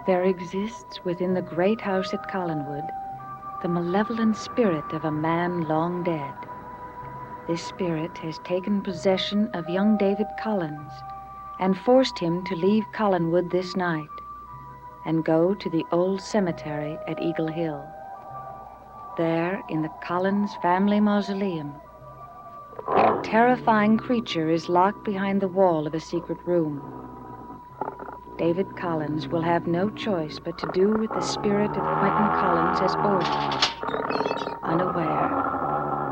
There exists within the great house at Collinwood the malevolent spirit of a man long dead. This spirit has taken possession of young David Collins and forced him to leave Collinwood this night and go to the old cemetery at Eagle Hill. There, in the Collins family mausoleum, a terrifying creature is locked behind the wall of a secret room. David Collins will have no choice but to do what the spirit of Quentin Collins has ordered, unaware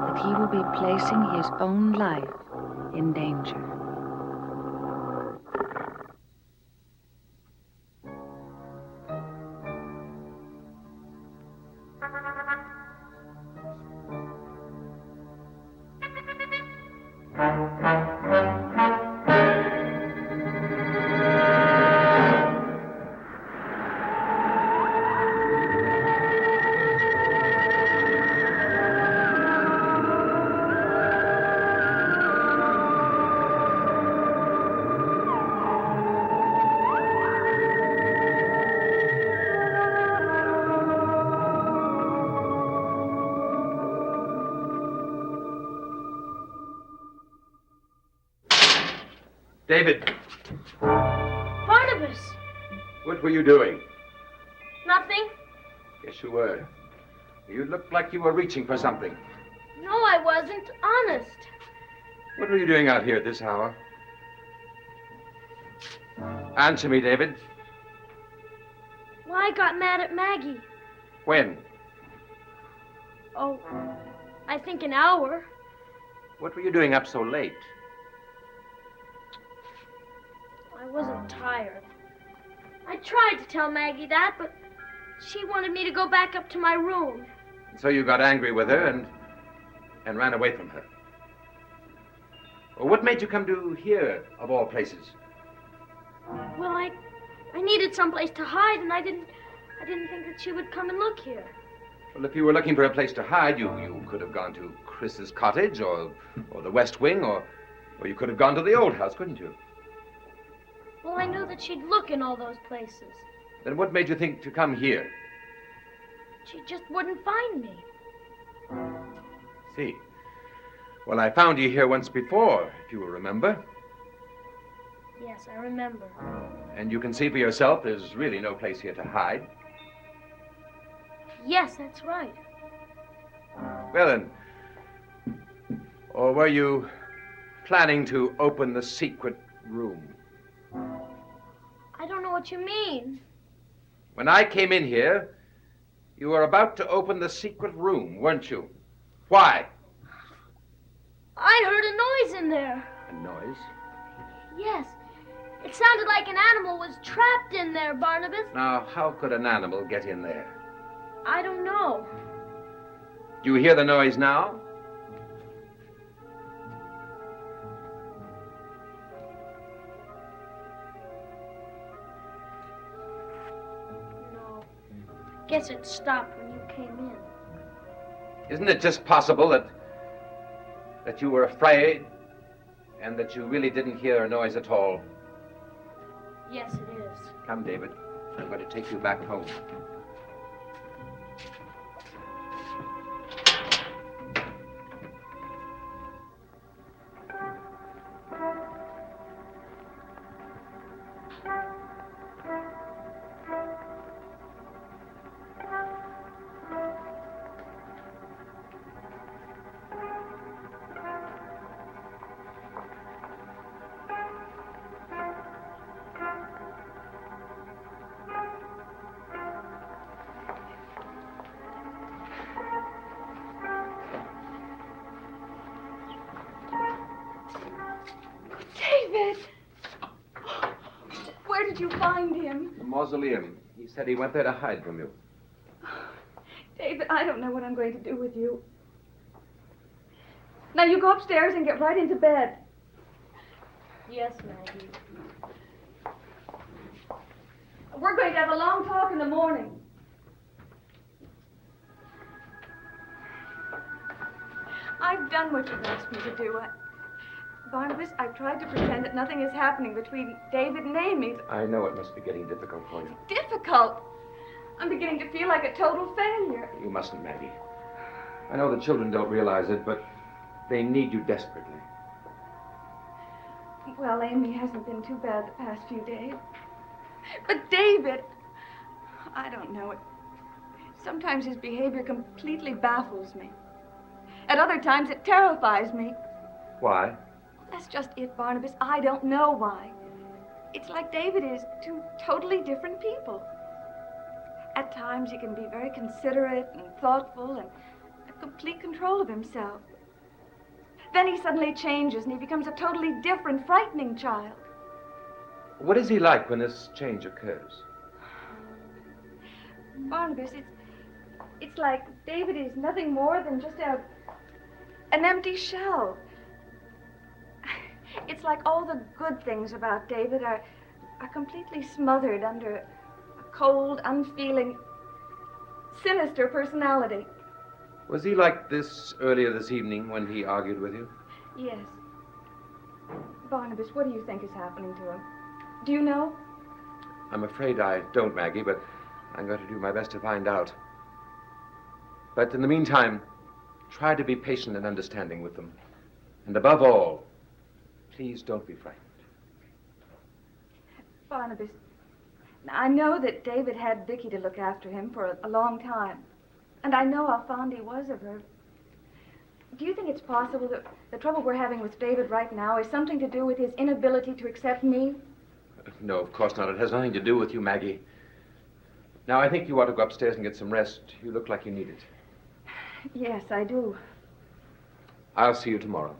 that he will be placing his own life in danger. David. Barnabas! What were you doing? Nothing. Yes, you were. You looked like you were reaching for something. No, I wasn't. Honest. What were you doing out here at this hour? Answer me, David. Well, I got mad at Maggie. When? Oh, I think an hour. What were you doing up so late? I wasn't tired. I tried to tell Maggie that, but she wanted me to go back up to my room. So you got angry with her and ran away from her. Well, what made you come to here, of all places? Well, I needed someplace to hide, and I didn't think that she would come and look here. Well, if you were looking for a place to hide, you could have gone to Chris's cottage or the West Wing, or you could have gone to the old house, couldn't you? Well, I knew that she'd look in all those places. Then what made you think to come here? She just wouldn't find me. See. Well, I found you here once before, if you will remember. Yes, I remember. And you can see for yourself there's really no place here to hide. Yes, that's right. Well, then, or were you planning to open the secret room? I don't know what you mean. When I came in here, you were about to open the secret room, weren't you? Why? I heard a noise in there. A noise? Yes. It sounded like an animal was trapped in there, Barnabas. Now, how could an animal get in there? I don't know. Do you hear the noise now? No. Guess it stopped when you came in. Isn't it just possible that you were afraid and that you really didn't hear a noise at all? Yes, it is. Come, David. I'm going to take you back home. David! Where did you find him? The mausoleum. He said he went there to hide from you. David, I don't know what I'm going to do with you. Now you go upstairs and get right into bed. Yes, Maggie. We're going to have a long talk in the morning. I've done what you've asked me to do. Barnabas, I've tried to pretend that nothing is happening between David and Amy. I know it must be getting difficult for you. Difficult. I'm beginning to feel like a total failure. You mustn't, Maggie. I know the children don't realize it, but they need you desperately. Well, Amy hasn't been too bad the past few days. But David, I don't know. Sometimes his behavior completely baffles me. At other times, it terrifies me. Why? That's just it, Barnabas. I don't know why. It's like David is two totally different people. At times, he can be very considerate and thoughtful and have complete control of himself. Then he suddenly changes and he becomes a totally different, frightening child. What is he like when this change occurs? Barnabas, it's like David is nothing more than just an empty shell. It's like all the good things about David are completely smothered under a cold, unfeeling, sinister personality. Was he like this earlier this evening when he argued with you? Yes. Barnabas, what do you think is happening to him? Do you know? I'm afraid I don't, Maggie, but I'm going to do my best to find out. But in the meantime, try to be patient and understanding with them. And above all, please don't be frightened. Barnabas, I know that David had Vicky to look after him for a long time. And I know how fond he was of her. Do you think it's possible that the trouble we're having with David right now is something to do with his inability to accept me? No, of course not. It has nothing to do with you, Maggie. Now, I think you ought to go upstairs and get some rest. You look like you need it. Yes, I do. I'll see you tomorrow.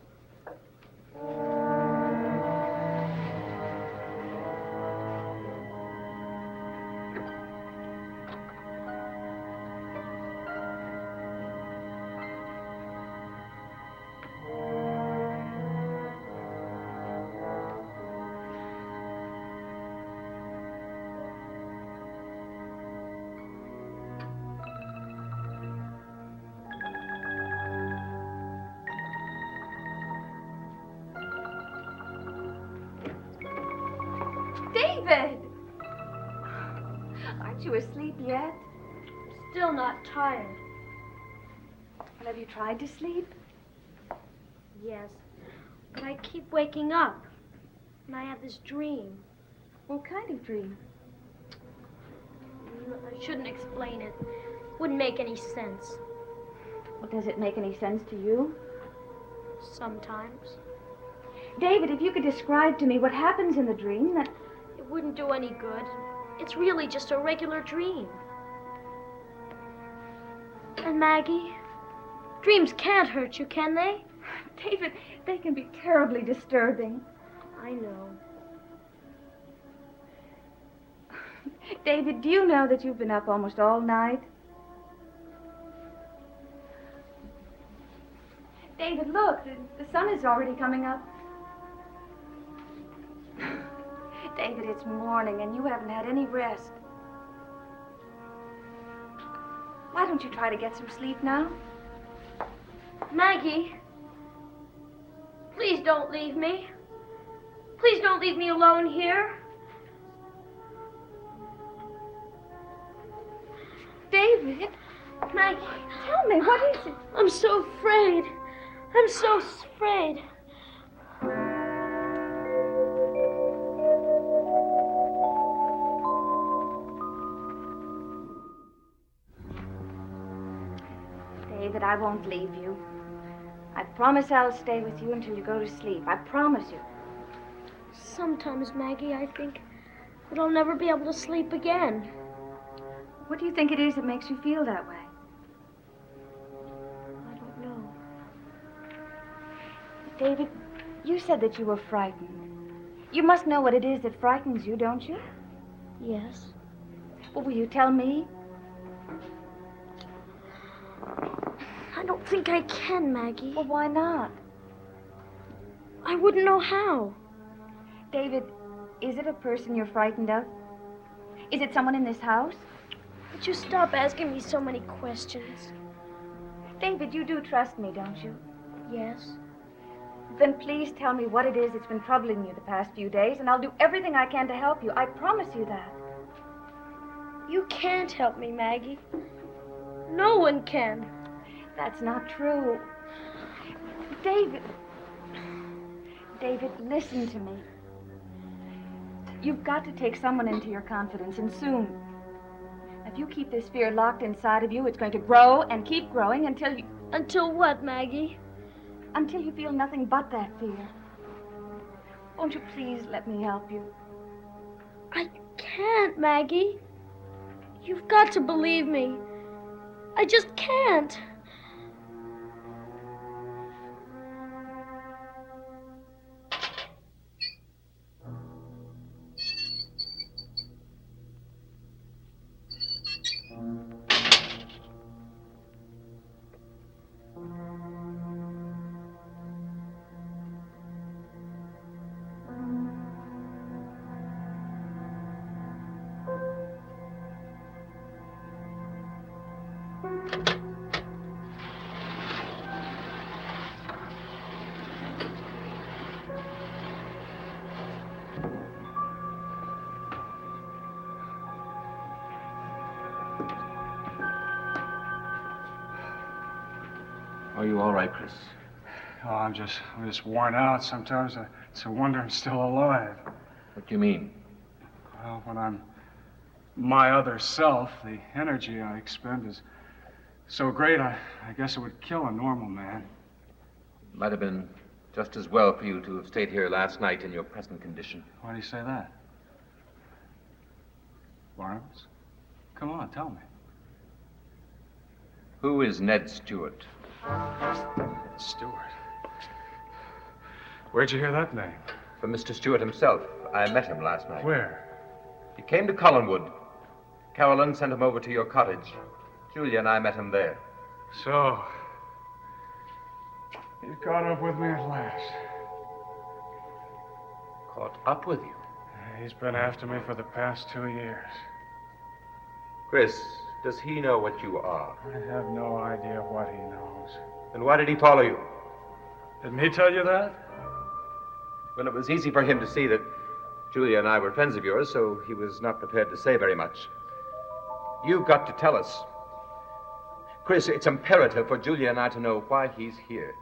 David! Aren't you asleep yet? Still not tired. Well, have you tried to sleep? Yes. But I keep waking up. And I have this dream. What kind of dream? I shouldn't explain it. Wouldn't make any sense. Well, does it make any sense to you? Sometimes. David, if you could describe to me what happens in the dream, that... It wouldn't do any good. It's really just a regular dream. And Maggie, dreams can't hurt you, can they? David, they can be terribly disturbing. I know. David, do you know that you've been up almost all night? David, look, the sun is already coming up. David, it's morning and you haven't had any rest. Why don't you try to get some sleep now? Maggie, please don't leave me. Please don't leave me alone here. David, Maggie, tell me, what is it? I'm so afraid. I'm so afraid. David, I won't leave you. I promise I'll stay with you until you go to sleep. I promise you. Sometimes, Maggie, I think that I'll never be able to sleep again. What do you think it is that makes you feel that way? I don't know. David, you said that you were frightened. You must know what it is that frightens you, don't you? Yes. Well, will you tell me? I don't think I can, Maggie. Well, why not? I wouldn't know how. David, is it a person you're frightened of? Is it someone in this house? Would you stop asking me so many questions? David, you do trust me, don't you? Yes. Then please tell me what it is that's been troubling you the past few days, and I'll do everything I can to help you. I promise you that. You can't help me, Maggie. No one can. That's not true. David. David, listen to me. You've got to take someone into your confidence, and soon. If you keep this fear locked inside of you, it's going to grow and keep growing until you... Until what, Maggie? Until you feel nothing but that fear. Won't you please let me help you? I can't, Maggie. You've got to believe me. I just can't. Are you all right, Chris? Oh, I'm just worn out. Sometimes it's a wonder I'm still alive. What do you mean? Well, when I'm my other self, the energy I expend is so great, I guess it would kill a normal man. It might have been just as well for you to have stayed here last night in your present condition. Why do you say that? Barnabas? Come on, tell me. Who is Ned Stewart? Stewart. Where'd you hear that name? From Mr. Stewart himself. I met him last night. Where? He came to Collinwood. Carolyn sent him over to your cottage. Julia and I met him there. So, he's caught up with me at last. Caught up with you? He's been after me for the past 2 years. Chris, does he know what you are? I have no idea what he knows. Then why did he follow you? Didn't he tell you that? Well, it was easy for him to see that Julia and I were friends of yours, so he was not prepared to say very much. You've got to tell us. Chris, it's imperative for Julia and I to know why he's here.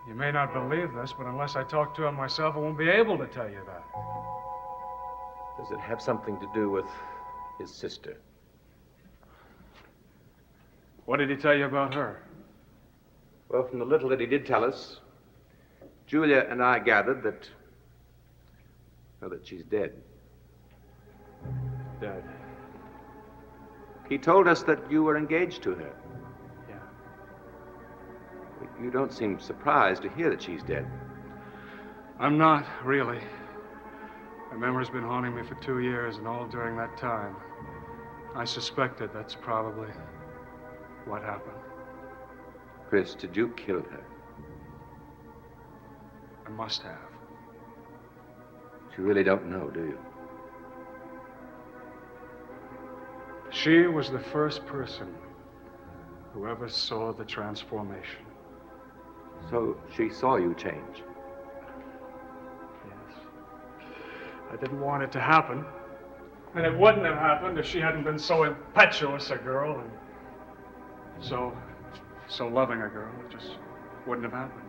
You may not believe this, but unless I talk to him myself, I won't be able to tell you that. Does it have something to do with his sister? What did he tell you about her? Well, from the little that he did tell us, Julia and I gathered that she's dead. Dead. He told us that you were engaged to her. Yeah. You don't seem surprised to hear that she's dead. I'm not, really. Her memory's been haunting me for 2 years, and all during that time, I suspected that's probably what happened. Chris, did you kill her? I must have. You really don't know, do you? She was the first person who ever saw the transformation. So she saw you change. Yes. I didn't want it to happen. And it wouldn't have happened if she hadn't been so impetuous a girl and so loving a girl. It just wouldn't have happened.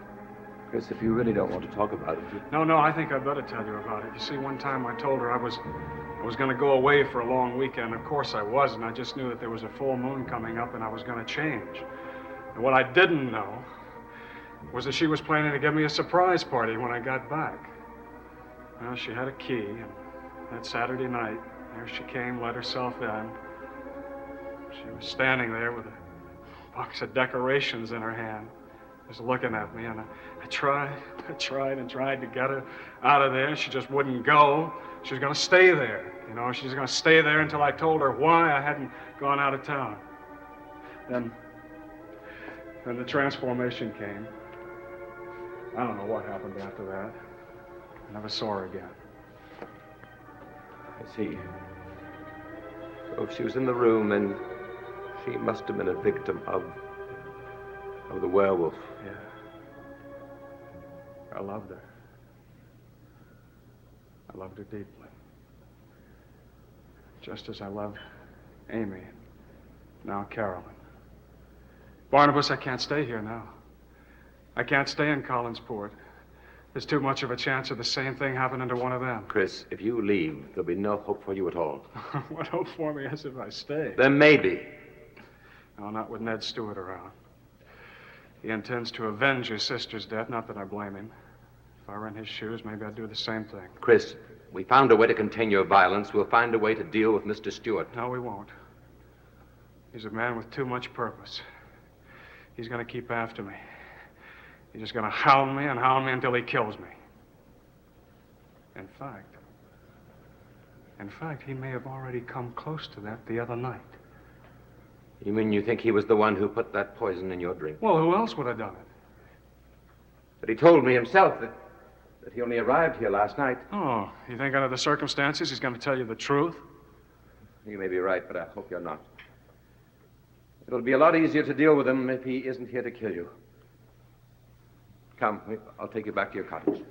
Chris, if you really don't want to talk about it, No, I think I'd better tell you about it. You see, one time I told her I was going to go away for a long weekend. Of course I was, and I just knew that there was a full moon coming up and I was going to change. And what I didn't know was that she was planning to give me a surprise party when I got back. Well, she had a key, and that Saturday night, there she came, let herself in. She was standing there with a box of decorations in her hand, just looking at me, and I tried to get her out of there. She just wouldn't go. She was going to stay there. You know, she was going to stay there until I told her why I hadn't gone out of town. Then the transformation came. I don't know what happened after that. I never saw her again. I see. So if she was in the room, then she must have been a victim of the werewolf. Yeah. I loved her. I loved her deeply. Just as I loved Amy, now Carolyn. Barnabas, I can't stay here now. I can't stay in Collinsport. There's too much of a chance of the same thing happening to one of them. Chris, if you leave, there'll be no hope for you at all. What hope for me is if I stay? There may be. No, not with Ned Stewart around. He intends to avenge his sister's death, not that I blame him. If I were in his shoes, maybe I'd do the same thing. Chris, we found a way to contain your violence. We'll find a way to deal with Mr. Stewart. No, we won't. He's a man with too much purpose. He's going to keep after me. He's just going to hound me until he kills me. In fact, he may have already come close to that the other night. You mean you think he was the one who put that poison in your drink? Well, who else would have done it? But he told me himself that he only arrived here last night. Oh, you think under the circumstances he's going to tell you the truth? You may be right, but I hope you're not. It'll be a lot easier to deal with him if he isn't here to kill you. Come, I'll take you back to your cottage.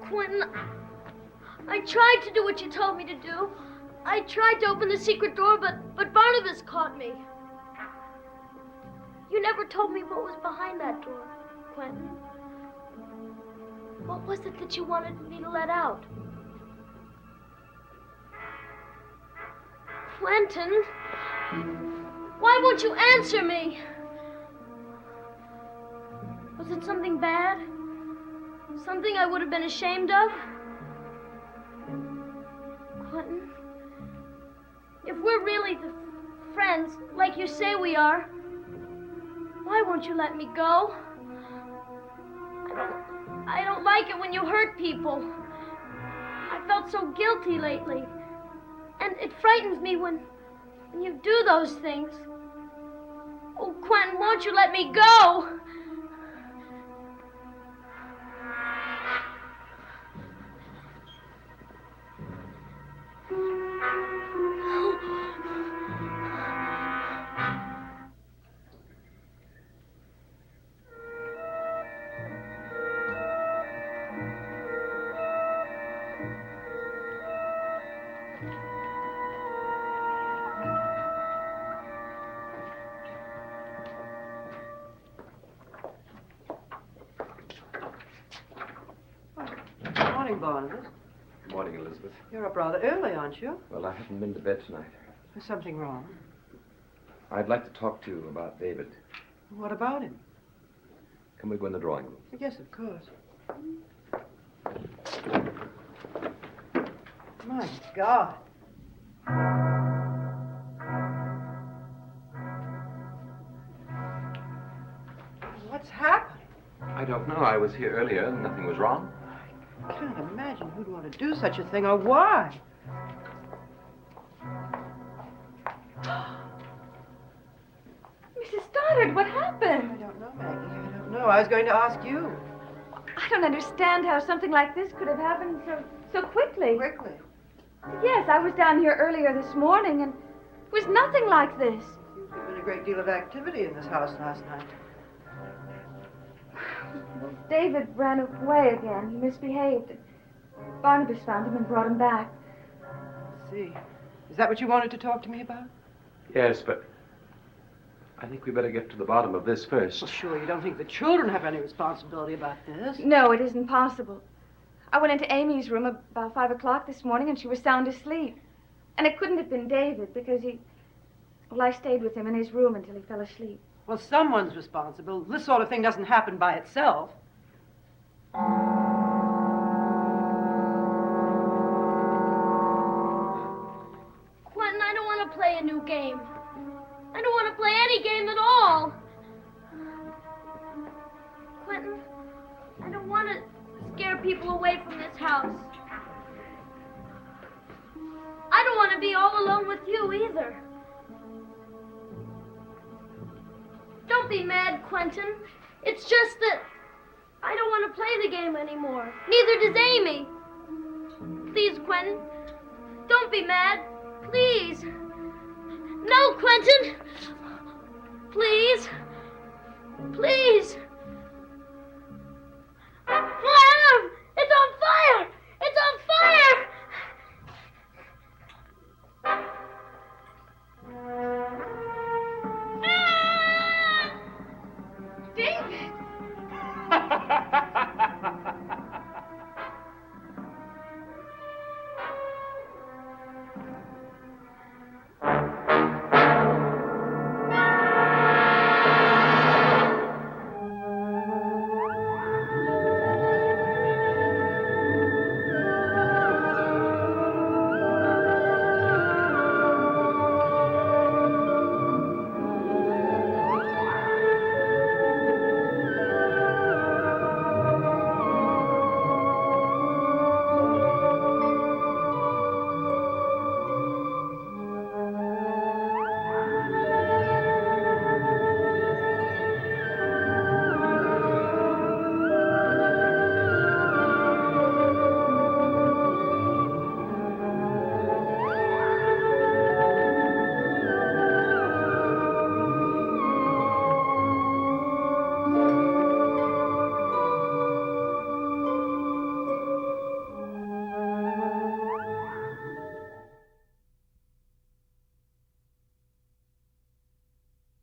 Quentin, I tried to do what you told me to do. I tried to open the secret door, but Barnabas caught me. You never told me what was behind that door, Quentin. What was it that you wanted me to let out? Quentin, why won't you answer me? Was it something bad? Something I would have been ashamed of? Quentin, if we're really the friends like you say we are, why won't you let me go? I don't like it when you hurt people. I felt so guilty lately. And it frightens me when you do those things. Oh, Quentin, won't you let me go? Morning, Barnabas. Good morning, Elizabeth. You're up rather early, aren't you? Well, I haven't been to bed tonight. There's something wrong. I'd like to talk to you about David. What about him? Can we go in the drawing room? Yes, of course. My God. What's happened? I don't know. I was here earlier and nothing was wrong. I can't imagine who'd want to do such a thing or why. Mrs. Stoddard, what happened? I don't know, Maggie. I don't know. I was going to ask you. I don't understand how something like this could have happened so quickly. Quickly. Yes, I was down here earlier this morning, and it was nothing like this. Seems to have been a great deal of activity in this house last night. Well, David ran away again. He misbehaved. Barnabas found him and brought him back. Let's see. Is that what you wanted to talk to me about? Yes, but I think we better get to the bottom of this first. Well, sure, you don't think the children have any responsibility about this? No, it isn't possible. I went into Amy's room about 5 o'clock this morning, and she was sound asleep. And it couldn't have been David, because well, I stayed with him in his room until he fell asleep. Well, someone's responsible. This sort of thing doesn't happen by itself. Quentin, I don't want to play a new game. I don't want to play any game at all. Quentin, I don't want to scare people away from this house. I don't want to be all alone with you either. Don't be mad, Quentin. It's just that I don't want to play the game anymore. Neither does Amy. Please, Quentin, don't be mad. Please. No, Quentin. Please. Please.